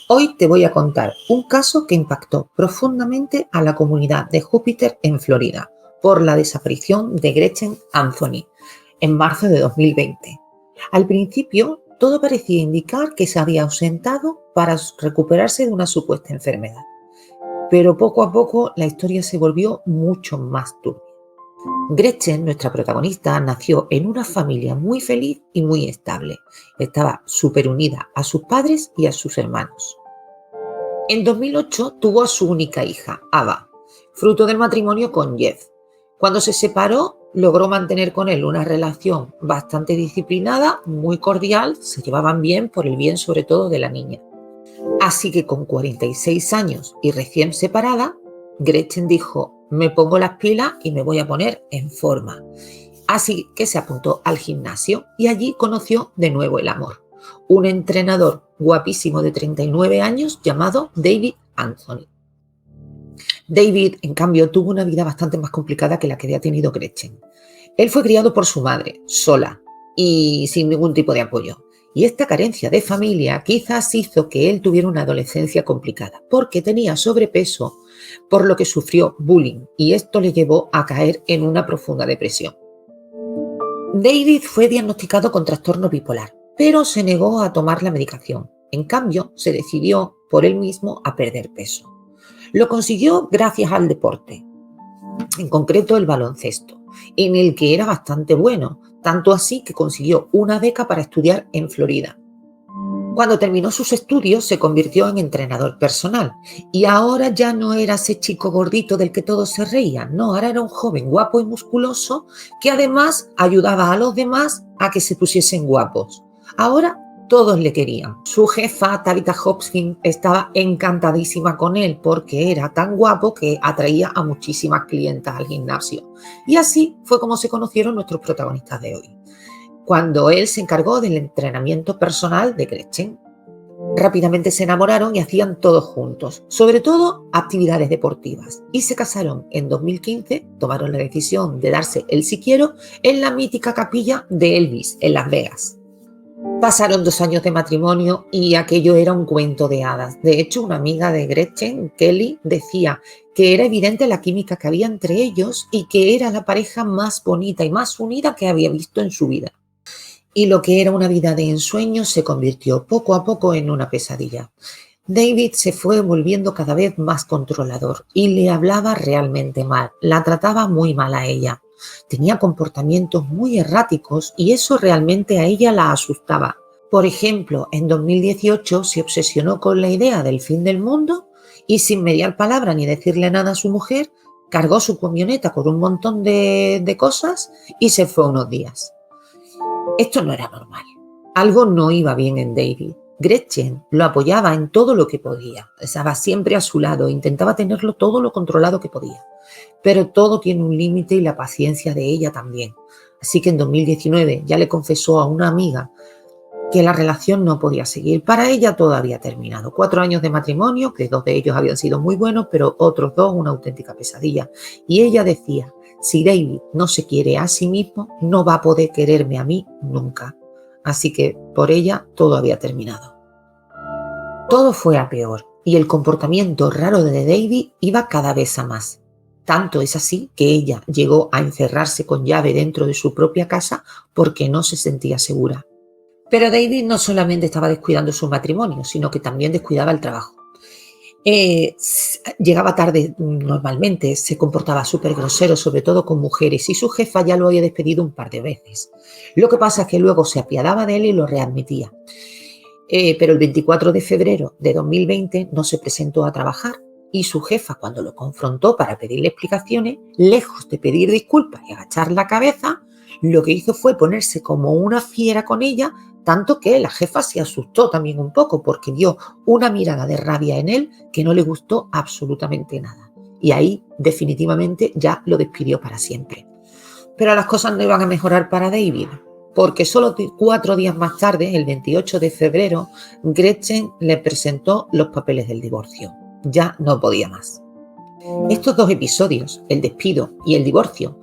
Hoy te voy a contar un caso que impactó profundamente a la comunidad de Júpiter en Florida por la desaparición de Gretchen Anthony en marzo de 2020. Al principio, todo parecía indicar que se había ausentado para recuperarse de una supuesta enfermedad, pero poco a poco la historia se volvió mucho más turbia. Gretchen, nuestra protagonista, nació en una familia muy feliz y muy estable. Estaba súper unida a sus padres y a sus hermanos. En 2008 tuvo a su única hija, Ava, fruto del matrimonio con Jeff. Cuando se separó, logró mantener con él una relación bastante disciplinada, muy cordial, se llevaban bien por el bien sobre todo de la niña. Así que con 46 años y recién separada, Gretchen dijo: me pongo las pilas y me voy a poner en forma. Así que se apuntó al gimnasio y allí conoció de nuevo el amor. Un entrenador guapísimo de 39 años llamado David Anthony. David, en cambio, tuvo una vida bastante más complicada que la que había tenido Gretchen. Él fue criado por su madre, sola y sin ningún tipo de apoyo. Y esta carencia de familia quizás hizo que él tuviera una adolescencia complicada, porque tenía sobrepeso, por lo que sufrió bullying, y esto le llevó a caer en una profunda depresión. David fue diagnosticado con trastorno bipolar, pero se negó a tomar la medicación. En cambio, se decidió por él mismo a perder peso. Lo consiguió gracias al deporte, en concreto el baloncesto, en el que era bastante bueno, tanto así que consiguió una beca para estudiar en Florida. Cuando terminó sus estudios se convirtió en entrenador personal y ahora ya no era ese chico gordito del que todos se reían, no, ahora era un joven guapo y musculoso que además ayudaba a los demás a que se pusiesen guapos. Ahora todos le querían. Su jefa, Tabitha Hopkins, estaba encantadísima con él porque era tan guapo que atraía a muchísimas clientas al gimnasio. Y así fue como se conocieron nuestros protagonistas de hoy, cuando él se encargó del entrenamiento personal de Gretchen. Rápidamente se enamoraron y hacían todo juntos, sobre todo actividades deportivas, y se casaron en 2015, tomaron la decisión de darse el si quiero en la mítica capilla de Elvis, en Las Vegas. Pasaron 2 años de matrimonio y aquello era un cuento de hadas. De hecho, una amiga de Gretchen, Kelly, decía que era evidente la química que había entre ellos y que era la pareja más bonita y más unida que había visto en su vida. Y lo que era una vida de ensueño se convirtió poco a poco en una pesadilla. David se fue volviendo cada vez más controlador y le hablaba realmente mal, la trataba muy mal a ella. Tenía comportamientos muy erráticos y eso realmente a ella la asustaba. Por ejemplo, en 2018 se obsesionó con la idea del fin del mundo y sin mediar palabra ni decirle nada a su mujer, cargó su camioneta con un montón de cosas y se fue unos días. Esto no era normal. Algo no iba bien en David. Gretchen lo apoyaba en todo lo que podía. Estaba siempre a su lado, intentaba tenerlo todo lo controlado que podía. Pero todo tiene un límite y la paciencia de ella también. Así que en 2019 ya le confesó a una amiga que la relación no podía seguir. Para ella todo había terminado. 4 años de matrimonio, que 2 de ellos habían sido muy buenos, pero otros 2 una auténtica pesadilla. Y ella decía: si David no se quiere a sí mismo, no va a poder quererme a mí nunca. Así que por ella todo había terminado. Todo fue a peor y el comportamiento raro de David iba cada vez a más. Tanto es así que ella llegó a encerrarse con llave dentro de su propia casa porque no se sentía segura. Pero David no solamente estaba descuidando su matrimonio, sino que también descuidaba el trabajo. Llegaba tarde normalmente, se comportaba súper grosero, sobre todo con mujeres, y su jefa ya lo había despedido un par de veces. Lo que pasa es que luego se apiadaba de él y lo readmitía. Pero el 24 de febrero de 2020 no se presentó a trabajar y su jefa, cuando lo confrontó para pedirle explicaciones, lejos de pedir disculpas y agachar la cabeza, lo que hizo fue ponerse como una fiera con ella, tanto que la jefa se asustó también un poco porque vio una mirada de rabia en él que no le gustó absolutamente nada. Y ahí definitivamente ya lo despidió para siempre. Pero las cosas no iban a mejorar para David, porque solo 4 días más tarde, el 28 de febrero, Gretchen le presentó los papeles del divorcio. Ya no podía más. Estos 2 episodios, el despido y el divorcio,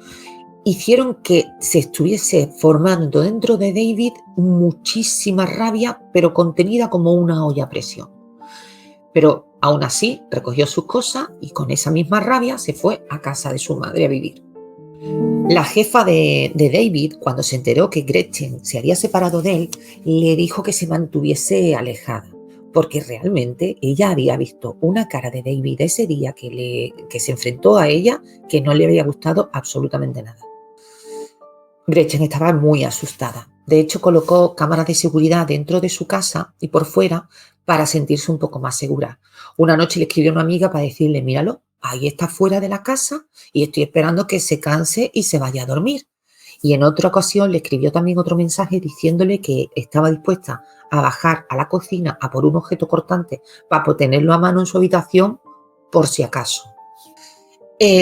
hicieron que se estuviese formando dentro de David muchísima rabia, pero contenida como una olla a presión. Pero aún así recogió sus cosas y con esa misma rabia se fue a casa de su madre a vivir. La jefa de David, cuando se enteró que Gretchen se había separado de él, le dijo que se mantuviese alejada, porque realmente ella había visto una cara de David ese día que se enfrentó a ella que no le había gustado absolutamente nada. Gretchen estaba muy asustada. De hecho, colocó cámaras de seguridad dentro de su casa y por fuera para sentirse un poco más segura. Una noche le escribió a una amiga para decirle, míralo, ahí está fuera de la casa y estoy esperando que se canse y se vaya a dormir. Y en otra ocasión le escribió también otro mensaje diciéndole que estaba dispuesta a bajar a la cocina a por un objeto cortante para tenerlo a mano en su habitación por si acaso.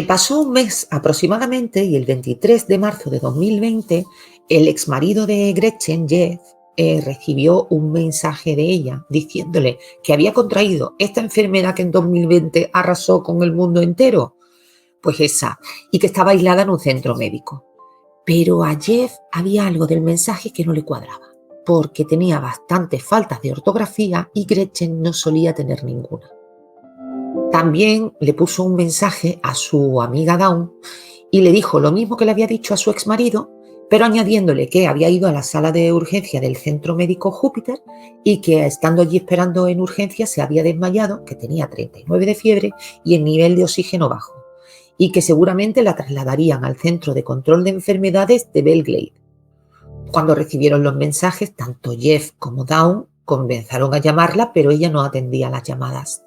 Pasó un mes aproximadamente y el 23 de marzo de 2020 el exmarido de Gretchen, Jeff, recibió un mensaje de ella diciéndole que había contraído esta enfermedad que en 2020 arrasó con el mundo entero, pues esa, y que estaba aislada en un centro médico. Pero a Jeff había algo del mensaje que no le cuadraba, porque tenía bastantes faltas de ortografía y Gretchen no solía tener ninguna. También le puso un mensaje a su amiga Dawn y le dijo lo mismo que le había dicho a su exmarido, pero añadiéndole que había ido a la sala de urgencia del centro médico Júpiter y que estando allí esperando en urgencia se había desmayado, que tenía 39 de fiebre y el nivel de oxígeno bajo, y que seguramente la trasladarían al centro de control de enfermedades de Belgrade. Cuando recibieron los mensajes, tanto Jeff como Dawn comenzaron a llamarla, pero ella no atendía las llamadas.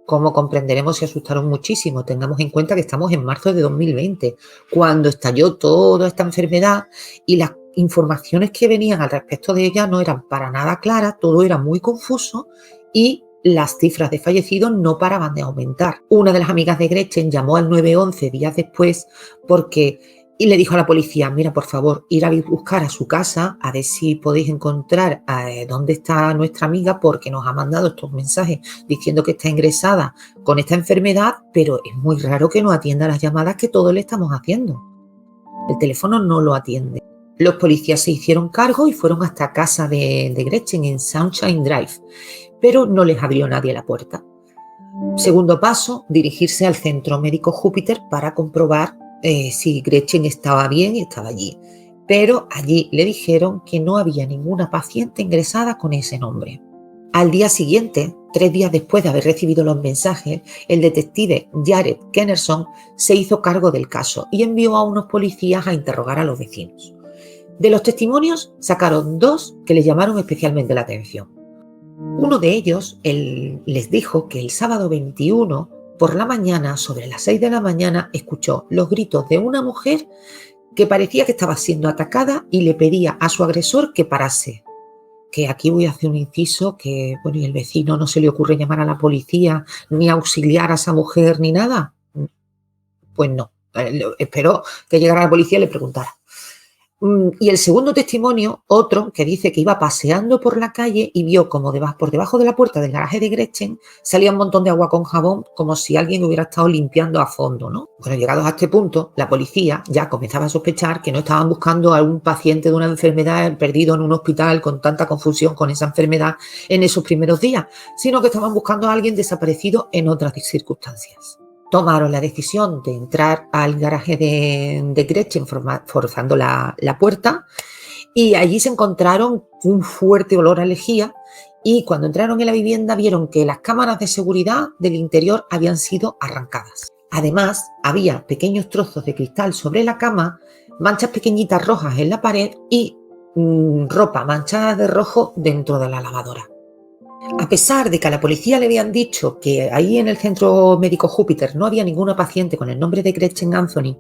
Como comprenderemos, se asustaron muchísimo. Tengamos en cuenta que estamos en marzo de 2020, cuando estalló toda esta enfermedad y las informaciones que venían al respecto de ella no eran para nada claras, todo era muy confuso y las cifras de fallecidos no paraban de aumentar. Una de las amigas de Gretchen llamó al 911 días después y le dijo a la policía, mira, por favor, ir a buscar a su casa a ver si podéis encontrar dónde está nuestra amiga porque nos ha mandado estos mensajes diciendo que está ingresada con esta enfermedad, pero es muy raro que no atienda las llamadas que todos le estamos haciendo. El teléfono no lo atiende. Los policías se hicieron cargo y fueron hasta casa de Gretchen en Sunshine Drive, pero no les abrió nadie la puerta. Segundo paso, dirigirse al centro médico Júpiter para comprobar si Gretchen estaba bien y estaba allí. Pero allí le dijeron que no había ninguna paciente ingresada con ese nombre. Al día siguiente, 3 días después de haber recibido los mensajes, el detective Jared Kennerson se hizo cargo del caso y envió a unos policías a interrogar a los vecinos. De los testimonios sacaron 2 que les llamaron especialmente la atención. Uno de ellos les dijo que el sábado 21 por la mañana, sobre las 6 de la mañana, escuchó los gritos de una mujer que parecía que estaba siendo atacada y le pedía a su agresor que parase. Que aquí voy a hacer un inciso que, bueno, y el vecino no se le ocurre llamar a la policía ni auxiliar a esa mujer ni nada. Pues no, esperó que llegara la policía y le preguntara. Y el segundo testimonio, otro que dice que iba paseando por la calle y vio como por debajo de la puerta del garaje de Gretchen salía un montón de agua con jabón como si alguien hubiera estado limpiando a fondo, ¿no? Bueno, llegados a este punto, la policía ya comenzaba a sospechar que no estaban buscando a un paciente de una enfermedad perdido en un hospital con tanta confusión con esa enfermedad en esos primeros días, sino que estaban buscando a alguien desaparecido en otras circunstancias. Tomaron la decisión de entrar al garaje de Gretchen forzando la puerta y allí se encontraron un fuerte olor a lejía y cuando entraron en la vivienda vieron que las cámaras de seguridad del interior habían sido arrancadas. Además, había pequeños trozos de cristal sobre la cama, manchas pequeñitas rojas en la pared y ropa manchada de rojo dentro de la lavadora. A pesar de que a la policía le habían dicho que ahí en el centro médico Júpiter no había ninguna paciente con el nombre de Gretchen Anthony,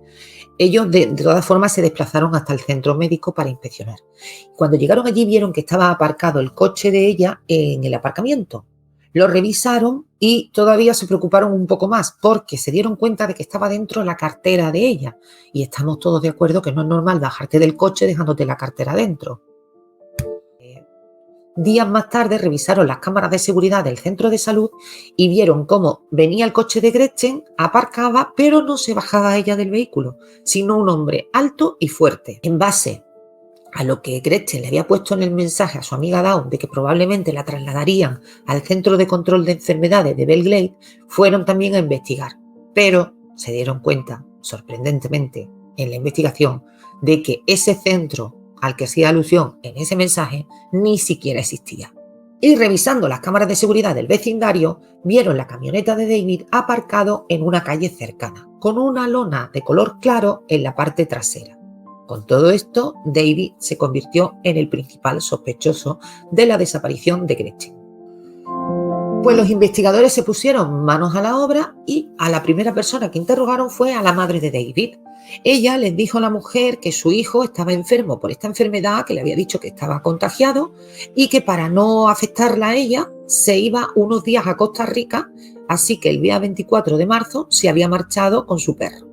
ellos de todas formas se desplazaron hasta el centro médico para inspeccionar. Cuando llegaron allí vieron que estaba aparcado el coche de ella en el aparcamiento. Lo revisaron y todavía se preocuparon un poco más porque se dieron cuenta de que estaba dentro la cartera de ella. Y estamos todos de acuerdo que no es normal bajarte del coche dejándote la cartera dentro. Días más tarde revisaron las cámaras de seguridad del centro de salud y vieron cómo venía el coche de Gretchen, aparcaba, pero no se bajaba ella del vehículo, sino un hombre alto y fuerte. En base a lo que Gretchen le había puesto en el mensaje a su amiga Dawn de que probablemente la trasladarían al Centro de Control de Enfermedades de Belgrade, fueron también a investigar. Pero se dieron cuenta, sorprendentemente, en la investigación, de que ese centro al que hacía alusión en ese mensaje ni siquiera existía. Y revisando las cámaras de seguridad del vecindario, vieron la camioneta de David aparcado en una calle cercana, con una lona de color claro en la parte trasera. Con todo esto, David se convirtió en el principal sospechoso de la desaparición de Gretchen. Pues los investigadores se pusieron manos a la obra y a la primera persona que interrogaron fue a la madre de David. Ella les dijo a la mujer que su hijo estaba enfermo por esta enfermedad, que le había dicho que estaba contagiado y que para no afectarla a ella se iba unos días a Costa Rica, así que el día 24 de marzo se había marchado con su perro.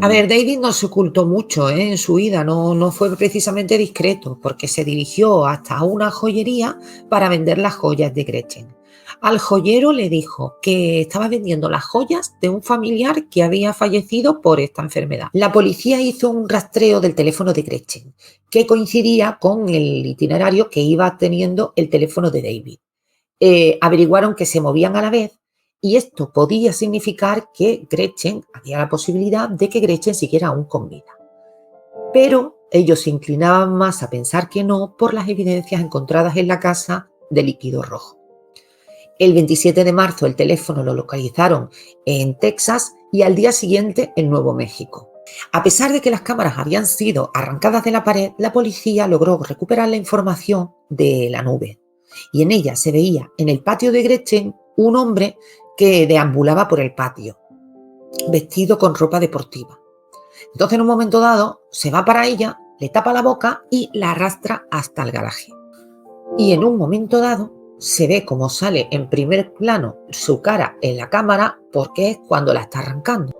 A ver, David no se ocultó mucho en su ida, no fue precisamente discreto, porque se dirigió hasta una joyería para vender las joyas de Gretchen. Al joyero le dijo que estaba vendiendo las joyas de un familiar que había fallecido por esta enfermedad. La policía hizo un rastreo del teléfono de Gretchen, que coincidía con el itinerario que iba teniendo el teléfono de David. Averiguaron que se movían a la vez y esto podía significar que había la posibilidad de que Gretchen siguiera aún con vida. Pero ellos se inclinaban más a pensar que no por las evidencias encontradas en la casa de líquido rojo. El 27 de marzo el teléfono lo localizaron en Texas y al día siguiente en Nuevo México. A pesar de que las cámaras habían sido arrancadas de la pared, la policía logró recuperar la información de la nube. Y en ella se veía en el patio de Gretchen un hombre que deambulaba por el patio, vestido con ropa deportiva. Entonces, en un momento dado, se va para ella, le tapa la boca y la arrastra hasta el garaje. Y en un momento dado, se ve cómo sale en primer plano su cara en la cámara porque es cuando la está arrancando.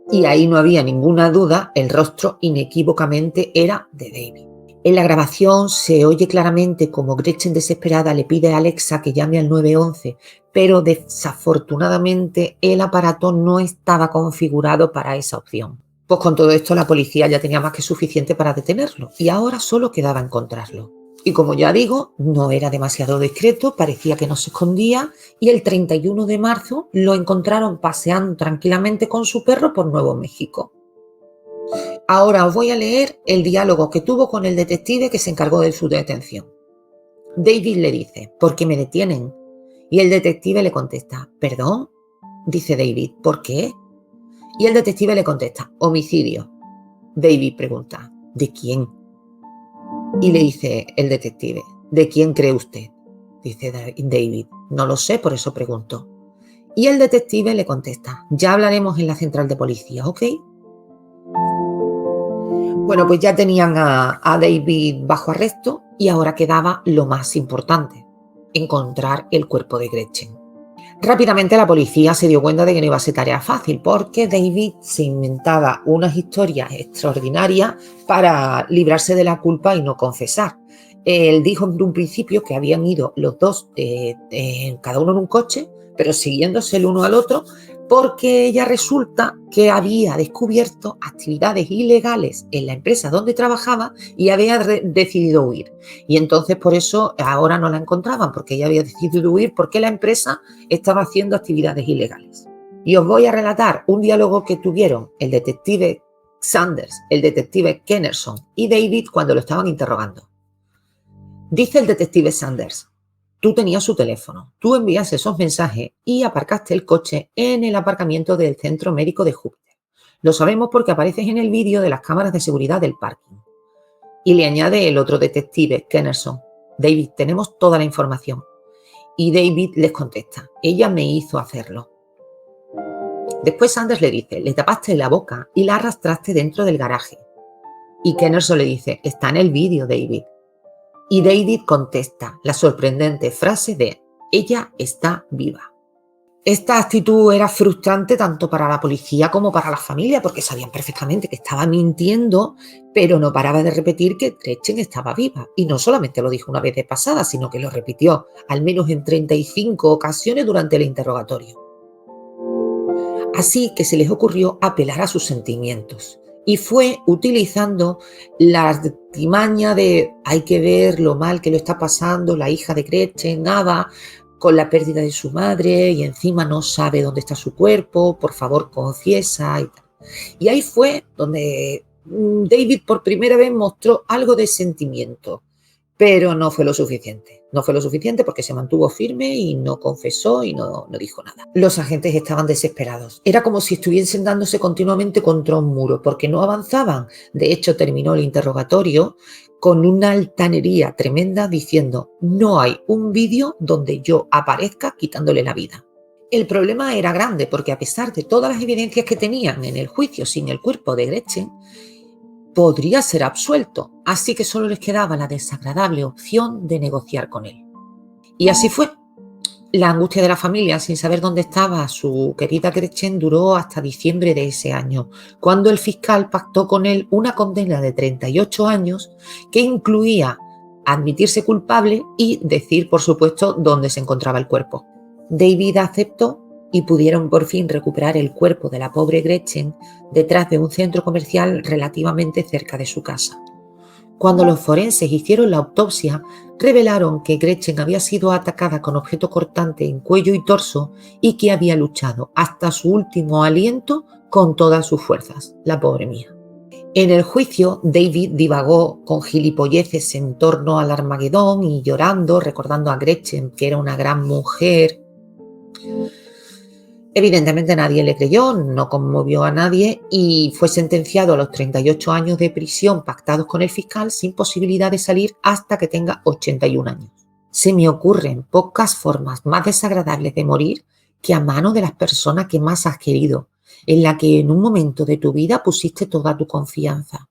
Y ahí no había ninguna duda, el rostro inequívocamente era de David. En la grabación se oye claramente como Gretchen desesperada le pide a Alexa que llame al 911, pero desafortunadamente el aparato no estaba configurado para esa opción. Pues con todo esto la policía ya tenía más que suficiente para detenerlo y ahora solo quedaba encontrarlo. Y como ya digo, no era demasiado discreto, parecía que no se escondía y el 31 de marzo lo encontraron paseando tranquilamente con su perro por Nuevo México. Ahora os voy a leer el diálogo que tuvo con el detective que se encargó de su detención. David le dice, ¿por qué me detienen? Y el detective le contesta, ¿perdón? Dice David, ¿por qué? Y el detective le contesta, homicidio. David pregunta, ¿de quién? Y le dice el detective, ¿de quién cree usted? Dice David, no lo sé, por eso pregunto. Y el detective le contesta, ya hablaremos en la central de policía, ¿ok? Bueno, pues ya tenían a David bajo arresto y ahora quedaba lo más importante, encontrar el cuerpo de Gretchen. Rápidamente la policía se dio cuenta de que no iba a ser tarea fácil porque David se inventaba unas historias extraordinarias para librarse de la culpa y no confesar. Él dijo en un principio que habían ido los dos, cada uno en un coche, pero siguiéndose el uno al otro, porque ella resulta que había descubierto actividades ilegales en la empresa donde trabajaba y había decidido huir. Y entonces por eso ahora no la encontraban, porque ella había decidido huir porque la empresa estaba haciendo actividades ilegales. Y os voy a relatar un diálogo que tuvieron el detective Sanders, el detective Kennerson y David cuando lo estaban interrogando. Dice el detective Sanders, tú tenías su teléfono, tú enviaste esos mensajes y aparcaste el coche en el aparcamiento del centro médico de Júpiter. Lo sabemos porque apareces en el vídeo de las cámaras de seguridad del parking. Y le añade el otro detective, Kennerson, David, tenemos toda la información. Y David les contesta, ella me hizo hacerlo. Después Sanders le dice, le tapaste la boca y la arrastraste dentro del garaje. Y Kennerson le dice, está en el vídeo, David. Y David contesta la sorprendente frase de, ella está viva. Esta actitud era frustrante tanto para la policía como para la familia porque sabían perfectamente que estaba mintiendo, pero no paraba de repetir que Gretchen estaba viva. Y no solamente lo dijo una vez de pasada, sino que lo repitió al menos en 35 ocasiones durante el interrogatorio. Así que se les ocurrió apelar a sus sentimientos Y fue utilizando la artimaña de hay que ver lo mal que lo está pasando la hija de Gretchen, Ava, con la pérdida de su madre y encima no sabe dónde está su cuerpo, por favor confiesa y tal. Y ahí fue donde David por primera vez mostró algo de sentimiento, pero no fue lo suficiente. No fue lo suficiente porque se mantuvo firme y no confesó y no dijo nada. Los agentes estaban desesperados. Era como si estuviesen dándose continuamente contra un muro porque no avanzaban. De hecho, terminó el interrogatorio con una altanería tremenda diciendo: no hay un vídeo donde yo aparezca quitándole la vida. El problema era grande porque a pesar de todas las evidencias que tenían en el juicio sin el cuerpo de Gretchen, podría ser absuelto, así que solo les quedaba la desagradable opción de negociar con él. Y así fue. La angustia de la familia sin saber dónde estaba su querida Gretchen duró hasta diciembre de ese año, cuando el fiscal pactó con él una condena de 38 años que incluía admitirse culpable y decir, por supuesto, dónde se encontraba el cuerpo. David aceptó y pudieron por fin recuperar el cuerpo de la pobre Gretchen detrás de un centro comercial relativamente cerca de su casa. Cuando los forenses hicieron la autopsia, revelaron que Gretchen había sido atacada con objeto cortante en cuello y torso y que había luchado hasta su último aliento con todas sus fuerzas, la pobre mía. En el juicio, David divagó con gilipolleces en torno al Armagedón y llorando, recordando a Gretchen, que era una gran mujer. Evidentemente nadie le creyó, no conmovió a nadie y fue sentenciado a los 38 años de prisión pactados con el fiscal sin posibilidad de salir hasta que tenga 81 años. Se me ocurren pocas formas más desagradables de morir que a mano de las personas que más has querido, en la que en un momento de tu vida pusiste toda tu confianza.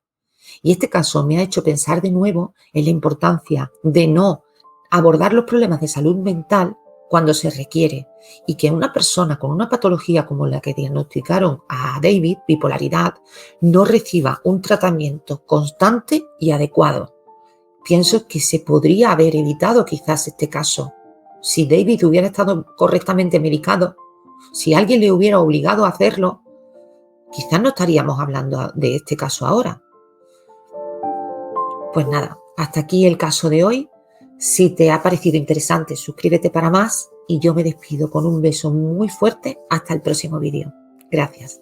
Y este caso me ha hecho pensar de nuevo en la importancia de no abordar los problemas de salud mental cuando se requiere y que una persona con una patología como la que diagnosticaron a David, bipolaridad, no reciba un tratamiento constante y adecuado. Pienso que se podría haber evitado quizás este caso si David hubiera estado correctamente medicado, si alguien le hubiera obligado a hacerlo, quizás no estaríamos hablando de este caso ahora. Pues nada, hasta aquí el caso de hoy. Si te ha parecido interesante, suscríbete para más y yo me despido con un beso muy fuerte hasta el próximo vídeo. Gracias.